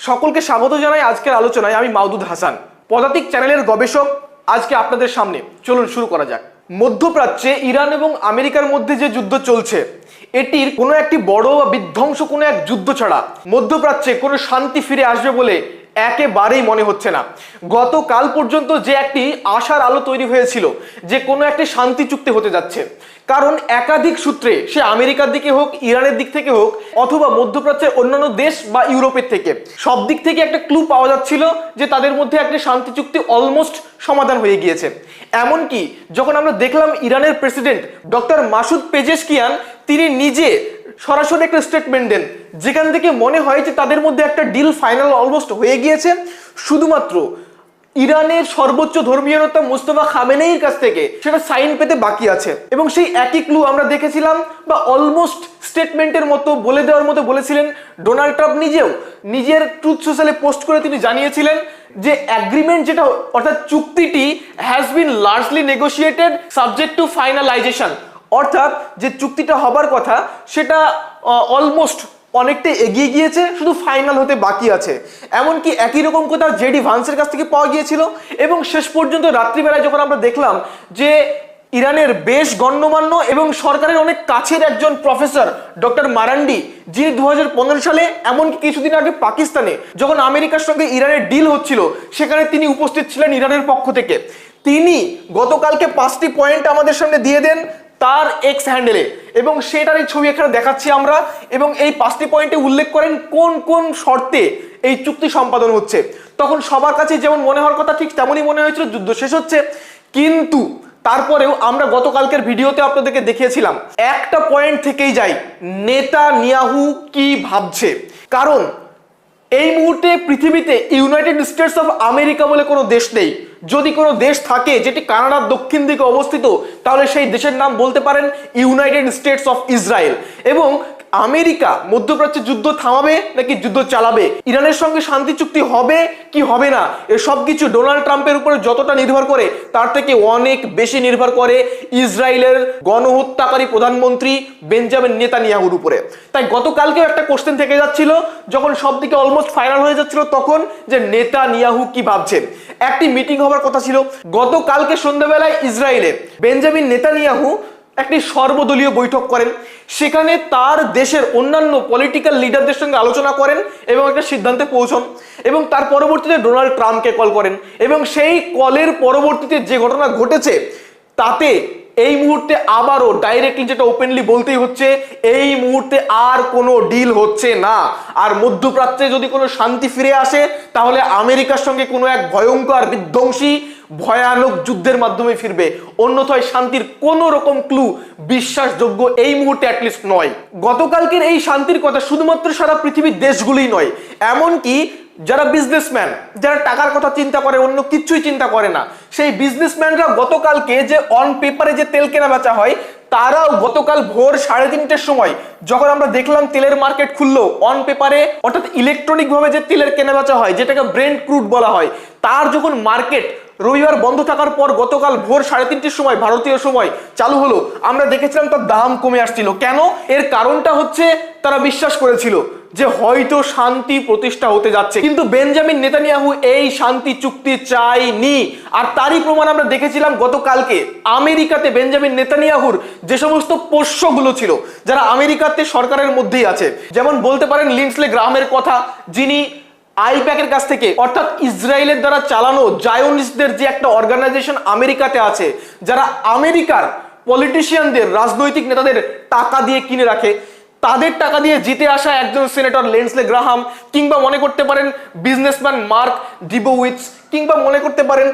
সকলকে স্বাগত জানাই আজকের আলোচনায়। আমি মাওদুদ হাসান, পদাতিক চ্যানেলের গবেষক। আজকে আপনাদের সামনে চলুন শুরু করা যাক। মধ্যপ্রাচ্যে ইরান এবং আমেরিকার মধ্যে যে যুদ্ধ চলছে, এটির কোনো একটি বড় বা বিধ্বংস কোনো এক যুদ্ধ ছাড়া মধ্যপ্রাচ্যে কোনো শান্তি ফিরে আসবে বলে একেবারেই মনে হচ্ছে না। গতকাল পর্যন্ত যে একটি আশার আলো তৈরি হয়েছিল যে কোনো একটি শান্তি চুক্তি হতে যাচ্ছে, কারণ একাধিক সূত্রে, সে আমেরিকার দিকে হোক, ইরানের দিক থেকে হোক, অথবা মধ্যপ্রাচ্যের অন্যান্য দেশ বা ইউরোপের থেকে, সব দিক থেকে একটা ক্লু পাওয়া যাচ্ছিল যে তাদের মধ্যে একটা শান্তি চুক্তি অলমোস্ট সমাধান হয়ে গিয়েছে। এমনকি যখন আমরা দেখলাম ইরানের প্রেসিডেন্ট ডক্টর মাসুদ পেজেশকিয়ান, তিনি নিজে সরাসরি একটা স্টেটমেন্ট দেন, যেখান থেকে মনে হয় যে তাদের মধ্যে একটা ডিল ফাইনাল অলমোস্ট হয়ে গিয়েছে। শুধুমাত্র ইরানের সর্বোচ্চ ধর্মীয় নেতা মুস্তফা খামেনেইর কাছ থেকে সেটা সাইন পেতে বাকি আছে। এবং সেই একই ক্লু আমরা দেখেছিলাম, বা অলমোস্ট স্টেটমেন্টের মতো বলে দেওয়ার মতো বলেছিলেন ডোনাল্ড ট্রাম্প নিজেও। নিজের ট্রুথ সোশ্যালে পোস্ট করে তিনি জানিয়েছিলেন যে অ্যাগ্রিমেন্ট, যেটা অর্থাৎ চুক্তিটি, has been largely negotiated subject to finalisation. অর্থাৎ যে চুক্তিটা হবার কথা সেটা অলমোস্ট অনেকটা এগিয়ে গিয়েছে, শুধু ফাইনাল হতে বাকি আছে। এমনকি একই রকম কথা জেডি ভান্সের কাছ থেকে পাওয়া গিয়েছিল। এবং শেষ পর্যন্ত রাত্রিবেলায় যখন আমরা দেখলাম যে ইরানের বেশ গণ্যমান্য এবং সরকারের অনেক কাছের একজন প্রফেসর ডক্টর মারান্ডি, যিনি 2015 সালে, এমনকি কিছুদিন আগে পাকিস্তানে যখন আমেরিকার সঙ্গে ইরানের ডিল হচ্ছিল, সেখানে তিনি উপস্থিত ছিলেন ইরানের পক্ষ থেকে। তিনি গতকালকে 5টি পয়েন্ট আমাদের সামনে দিয়ে দেন তার এক্স হ্যান্ডেলে, এবং সেটারই ছবি এখানে দেখাচ্ছি আমরা। এবং এই 5টি পয়েন্টে উল্লেখ করেন কোন কোন শর্তে এই চুক্তি সম্পাদন হচ্ছে। তখন সবার কাছে যেমন মনে হওয়ার কথা, ঠিক তেমনই মনে হয়েছিল যুদ্ধ শেষ হচ্ছে। কিন্তু তারপরেও আমরা গতকালকের ভিডিওতে আপনাদেরকে দেখিয়েছিলাম, একটা পয়েন্ট থেকেই যাই, নেতানিয়াহু কি ভাবছে। কারণ এই মুহূর্তে পৃথিবীতে ইউনাইটেড স্টেটস অফ আমেরিকা বলে কোনো দেশ নেই। যদি কোনো দেশ থাকে যেটি কানাডার দক্ষিণ দিকে অবস্থিত, তাহলে সেই দেশের নাম বলতে পারেন ইউনাইটেড স্টেটস অফ ইসরায়েল। এবং আমেরিকা মধ্যপ্রাচ্যে যুদ্ধ থামাবে নাকি যুদ্ধ চালাবে, ইরানের সঙ্গে শান্তি চুক্তি হবে কি হবে না, এসব কিছু ডোনাল্ড ট্রাম্পের উপরে যতটা নির্ভর করে, তার থেকে অনেক বেশি নির্ভর করে ইসরায়েলের গণহত্যাকারী প্রধানমন্ত্রী বেঞ্জামিন নেতানিয়াহুর উপরে। তাই গতকালকেও একটা কোশ্চেন থেকে যাচ্ছিল, যখন সব দিকে অলমোস্ট ফাইনাল হয়ে যাচ্ছিল, তখন যে নেতানিয়াহু কি ভাবছেন। একটি মিটিং হওয়ার কথা ছিল গতকালকে সন্ধ্যাবেলায় ইসরায়েলে। বেঞ্জামিন নেতানিয়াহু একটি সর্বদলীয় বৈঠক করেন, সেখানে তার দেশের অন্যান্য পলিটিক্যাল লিডারদের সঙ্গে আলোচনা করেন এবং একটা সিদ্ধান্তে পৌঁছন। এবং তার পরবর্তীতে ডোনাল্ড ট্রাম্পকে কল করেন। এবং সেই কলের পরবর্তীতে যে ঘটনা ঘটেছে, তাতে এই মুহূর্তে আবারও ডাইরেক্টলি, যেটা ওপেনলি বলতেই হচ্ছে, এই মুহূর্তে আর কোনো ডিল হচ্ছে না। আর মধ্যপ্রাচ্যে যদি কোনো শান্তি ফিরে আসে, তাহলে আমেরিকার সঙ্গে কোনো এক ভয়ঙ্কর বিধ্বংসী ভয়ানক যুদ্ধের মাধ্যমে ফিরবে। অন্যথায় শান্তির কোনো রকম ক্লু বিশ্বাসযোগ্য এই মুহূর্তে অ্যাটলিস্ট নয়। গতকালকের এই শান্তির কথা শুধুমাত্র সারা পৃথিবীর দেশগুলোই নয়, এমনকি যারা বিজনেসম্যান, যারা টাকার কথা চিন্তা করে, অন্য কিছুই চিন্তা করে না, সেই বিজনেসম্যানরা গতকালকে যে অন পেপারে যে তেল কেনা বেচা হয়, তারাও গতকাল ভোর 3:30টার সময় যখন আমরা দেখলাম তেলের মার্কেট খুললো, অন পেপারে অর্থাৎ ইলেকট্রনিক ভাবে যে তেলের কেনা বেচা হয়, যেটাকে ব্রেন্ট ক্রুড বলা হয়, তার যখন মার্কেট রবিবার বন্ধ থাকার পর গতকাল ভোর 3:30টার সময় ভারতীয় সময় চালু হলো, আমরা দেখেছিলাম তার দাম কমে আসছিল। কেন? এর কারণটা হচ্ছে তারা বিশ্বাস করেছিল যে হয়তো শান্তি প্রতিষ্ঠা হতে যাচ্ছে। কিন্তু বেঞ্জামিন নেতানিয়াহু এই শান্তি চুক্তি চায়নি। আর তারই প্রমাণ আমরা দেখেছিলাম গতকালকে আমেরিকাতে বেঞ্জামিন নেতানিয়াহুর যে সমস্ত পোষ্যগুলো ছিল, যারা আমেরিকাতে সরকারের মধ্যেই আছে। যেমন বলতে পারেন লিন্ডসে গ্রাহামের কথা, যিনি আইপ্যাকের কাছ থেকে, অর্থাৎ ইসরায়েলের দ্বারা চালানো জায়োনিস্টদের যে একটা অর্গানাইজেশন আমেরিকাতে আছে, যারা আমেরিকার পলিটিশিয়ানদের, রাজনৈতিক নেতাদের টাকা দিয়ে কিনে রাখে, তাদের টাকা দিয়ে জিতে আসা একজন সেনেটর লিন্ডসে গ্রাহাম, কিংবা মনে করতে পারেন বিজনেসম্যান মার্ক ডিবোউইটস, কিংবা মনে করতে পারেন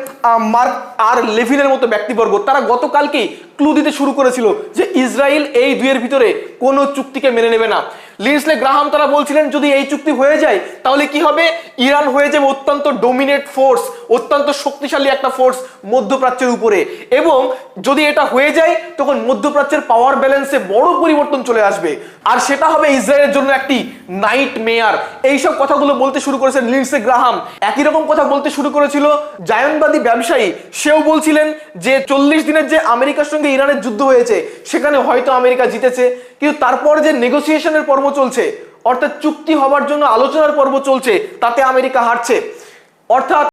মার্ক আর লেভিনের মতো ব্যক্তিবর্গ, তারা গতকালকেই ক্লু দিতে শুরু করেছিল যে ইসরায়েল এই দুইয়ের ভিতরে কোনো চুক্তিকে মেনে নেবে না। লিন্ডসে গ্রাহাম তারা বলছিলেন যদি এই চুক্তি হয়ে যায়, তাহলে কি হবে, ইরান হয়ে যাবে অত্যন্ত ডোমিনেট ফোর্স, অত্যন্ত শক্তিশালী একটা ফোর্স মধ্যপ্রাচ্যের উপরে। এবং যদি এটা হয়ে যায়, তখন মধ্যপ্রাচ্যের পাওয়ার ব্যালেন্সে বড় পরিবর্তন চলে আসবে, আর সেটা হবে ইসরায়েলের জন্য একটি নাইট মেয়ার। এইসব কথাগুলো বলতে শুরু করেছেন লিন্ডসে গ্রাহাম। একই রকম কথা বলতে শুরু করেছিল জায়নবাদী ব্যবসায়ী, সেও বলছিলেন যে 40 দিনের যে আমেরিকার সঙ্গে ইরানের যুদ্ধ হয়েছে, সেখানে হয়তো আমেরিকা জিতেছে, কিন্তু তারপর যে নেগোসিয়েশনের পর্ব চলছে, অর্থাৎ চুক্তি হবার জন্য আলোচনার পর্ব চলছে, তাতে আমেরিকা হারছে। অর্থাৎ